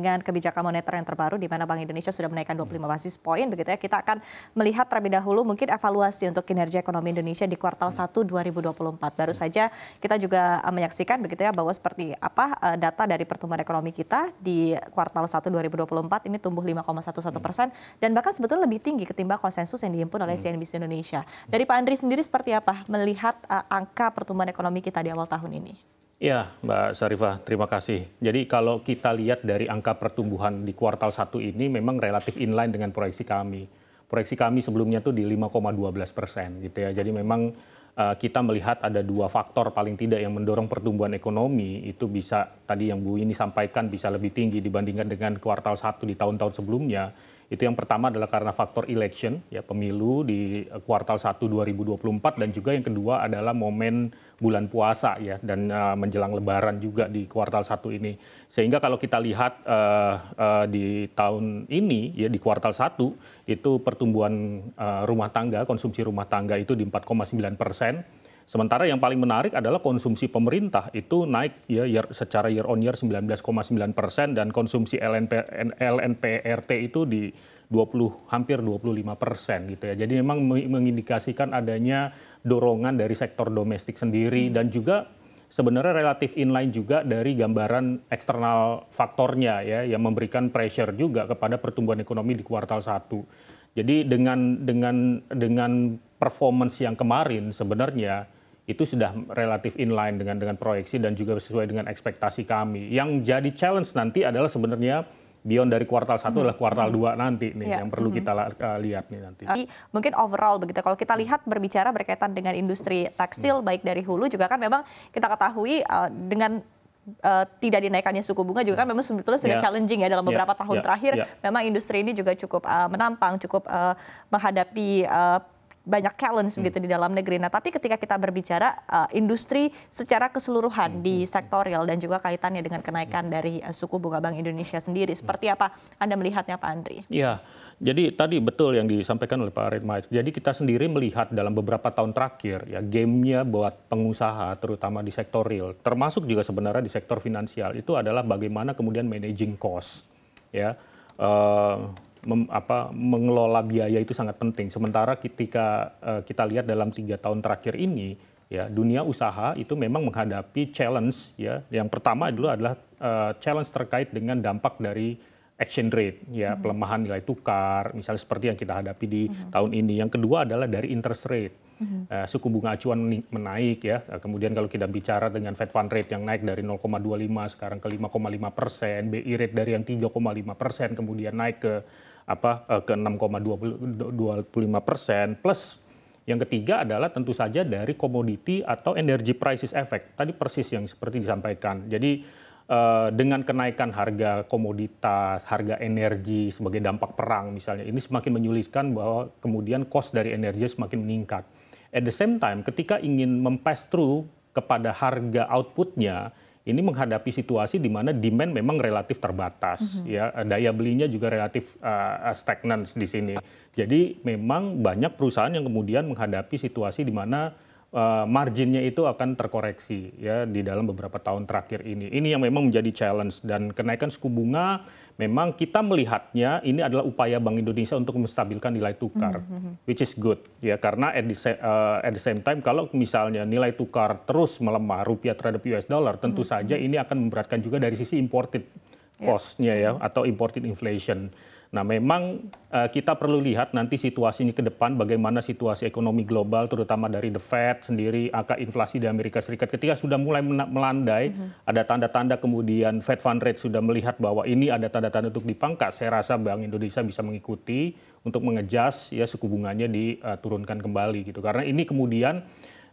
dengan kebijakan moneter yang terbaru di mana Bank Indonesia sudah menaikkan 25 basis poin begitu ya. Kita akan melihat terlebih dahulu mungkin evaluasi untuk kinerja ekonomi Indonesia di kuartal 1 2024. Baru saja kita juga menyaksikan begitu ya bahwa seperti apa data dari pertumbuhan ekonomi kita di kuartal 1 2024 ini tumbuh 5,11% dan bahkan sebetulnya lebih tinggi ketimbang konsensus yang dihimpun oleh CNBC Indonesia. Dari Pak Andri sendiri seperti apa melihat angka pertumbuhan ekonomi kita di awal tahun ini? Ya, Mbak Syarifah, terima kasih. Jadi kalau kita lihat dari angka pertumbuhan di kuartal 1 ini memang relatif inline dengan proyeksi kami. Proyeksi kami sebelumnya tuh di 5,12% gitu ya. Jadi memang kita melihat ada dua faktor paling tidak yang mendorong pertumbuhan ekonomi itu bisa tadi yang Bu ini sampaikan bisa lebih tinggi dibandingkan dengan kuartal 1 di tahun-tahun sebelumnya. Itu yang pertama adalah karena faktor election, ya pemilu di kuartal 1 2024 dan juga yang kedua adalah momen bulan puasa ya dan menjelang lebaran juga di kuartal 1 ini. Sehingga kalau kita lihat di tahun ini ya di kuartal 1 itu pertumbuhan rumah tangga, konsumsi rumah tangga itu di 4,9%. Sementara yang paling menarik adalah konsumsi pemerintah itu naik ya secara year on year 19,9% dan konsumsi LNPRT itu di hampir 25% gitu ya. Jadi memang mengindikasikan adanya dorongan dari sektor domestik sendiri dan juga sebenarnya relatif inline juga dari gambaran eksternal faktornya ya yang memberikan pressure juga kepada pertumbuhan ekonomi di kuartal 1. Jadi dengan performance yang kemarin sebenarnya itu sudah relatif inline dengan proyeksi dan juga sesuai dengan ekspektasi kami. Yang jadi challenge nanti adalah sebenarnya beyond dari kuartal 1 adalah kuartal 2 nanti nih yang perlu kita lihat nih nanti. Mungkin overall begitu kalau kita lihat berbicara berkaitan dengan industri tekstil baik dari hulu juga kan memang kita ketahui dengan tidak dinaikannya suku bunga juga kan memang sebetulnya sudah challenging ya dalam beberapa tahun terakhir. Memang industri ini juga cukup menantang, cukup menghadapi banyak challenge begitu di dalam negeri. Nah, tapi ketika kita berbicara industri secara keseluruhan di sektorial dan juga kaitannya dengan kenaikan dari suku bunga Bank Indonesia sendiri, seperti apa Anda melihatnya, Pak Andri? Iya, jadi tadi betul yang disampaikan oleh Pak Redma. Jadi kita sendiri melihat dalam beberapa tahun terakhir ya game-nya buat pengusaha terutama di sektor real, termasuk juga sebenarnya di sektor finansial itu adalah bagaimana kemudian managing cost ya. Mengelola biaya itu sangat penting. Sementara ketika kita lihat dalam 3 tahun terakhir ini, ya dunia usaha itu memang menghadapi challenge. Ya, yang pertama adalah challenge terkait dengan dampak dari exchange rate, ya pelemahan nilai tukar, misalnya seperti yang kita hadapi di tahun ini. Yang kedua adalah dari interest rate. Suku bunga acuan menaik ya. Kemudian kalau kita bicara dengan Fed Fund Rate yang naik dari 0,25 sekarang ke 5,5%, BI rate dari yang 3,5% kemudian naik ke 6,25%, plus yang ketiga adalah tentu saja dari komoditi atau energy prices effect. Tadi persis yang seperti disampaikan. Jadi dengan kenaikan harga komoditas, harga energi sebagai dampak perang misalnya, ini semakin menyulitkan bahwa kemudian cost dari energi semakin meningkat. At the same time, ketika ingin mempass through kepada harga outputnya, ini menghadapi situasi di mana demand memang relatif terbatas, ya daya belinya juga relatif stagnan di sini. Jadi memang banyak perusahaan yang kemudian menghadapi situasi di mana marginnya itu akan terkoreksi ya di dalam beberapa tahun terakhir ini. Ini yang memang menjadi challenge dan kenaikan suku bunga memang kita melihatnya ini adalah upaya Bank Indonesia untuk menstabilkan nilai tukar, which is good ya karena at the same time kalau misalnya nilai tukar terus melemah rupiah terhadap US dollar tentu saja ini akan memberatkan juga dari sisi imported cost-nya ya atau imported inflation. Nah, memang kita perlu lihat nanti situasinya ke depan bagaimana situasi ekonomi global terutama dari The Fed sendiri, angka inflasi di Amerika Serikat ketika sudah mulai melandai, ada tanda-tanda kemudian Fed Fund Rate sudah melihat bahwa ini ada tanda-tanda untuk dipangkas. Saya rasa Bank Indonesia bisa mengikuti untuk mengejas ya suku bunganya diturunkan kembali gitu. Karena ini kemudian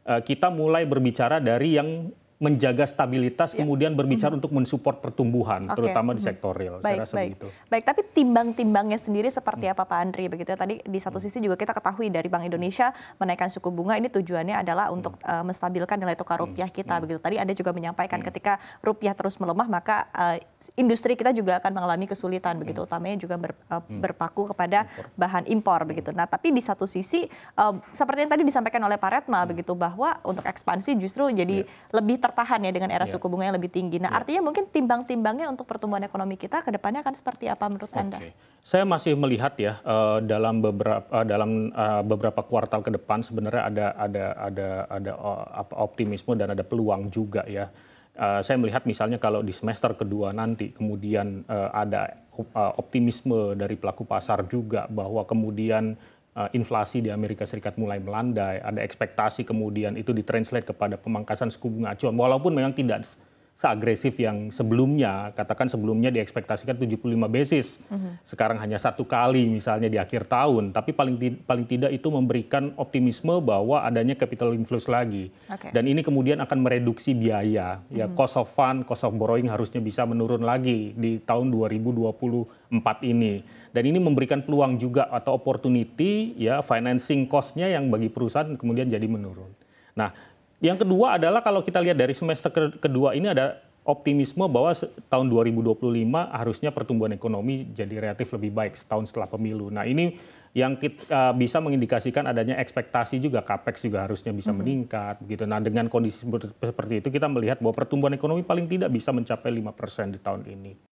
kita mulai berbicara dari yang menjaga stabilitas, kemudian berbicara untuk mensupport pertumbuhan, terutama di sektor real. Baik, baik. Tapi timbang-timbangnya sendiri seperti apa Pak Andri? Begitu tadi di satu sisi juga kita ketahui dari Bank Indonesia menaikkan suku bunga ini tujuannya adalah untuk menstabilkan nilai tukar rupiah kita. Begitu tadi Anda juga menyampaikan ketika rupiah terus melemah maka industri kita juga akan mengalami kesulitan. Begitu utamanya juga berpaku kepada bahan impor. Begitu. Nah, tapi di satu sisi seperti yang tadi disampaikan oleh Pak Redma begitu bahwa untuk ekspansi justru jadi lebih tertahan ya dengan era suku bunga yang lebih tinggi. Nah, artinya mungkin timbang-timbangnya untuk pertumbuhan ekonomi kita ke depannya akan seperti apa menurut Anda? Saya masih melihat ya dalam beberapa kuartal ke depan sebenarnya ada optimisme dan ada peluang juga ya. Saya melihat misalnya kalau di semester kedua nanti kemudian ada optimisme dari pelaku pasar juga bahwa kemudian inflasi di Amerika Serikat mulai melandai, ada ekspektasi kemudian itu ditranslate kepada pemangkasan suku bunga acuan, walaupun memang tidak seagresif yang sebelumnya, katakan sebelumnya diekspektasikan 75 basis, sekarang hanya 1 kali misalnya di akhir tahun, tapi paling tidak itu memberikan optimisme bahwa adanya capital inflows lagi. Dan ini kemudian akan mereduksi biaya, ya cost of fund, cost of borrowing harusnya bisa menurun lagi di tahun 2024 ini. Dan ini memberikan peluang juga atau opportunity ya financing cost-nya yang bagi perusahaan kemudian jadi menurun. Nah, yang kedua adalah kalau kita lihat dari semester kedua ini ada optimisme bahwa tahun 2025 harusnya pertumbuhan ekonomi jadi relatif lebih baik setahun setelah pemilu. Nah ini yang kita bisa mengindikasikan adanya ekspektasi juga capex juga harusnya bisa meningkat gitu. Nah dengan kondisi seperti itu kita melihat bahwa pertumbuhan ekonomi paling tidak bisa mencapai 5% di tahun ini.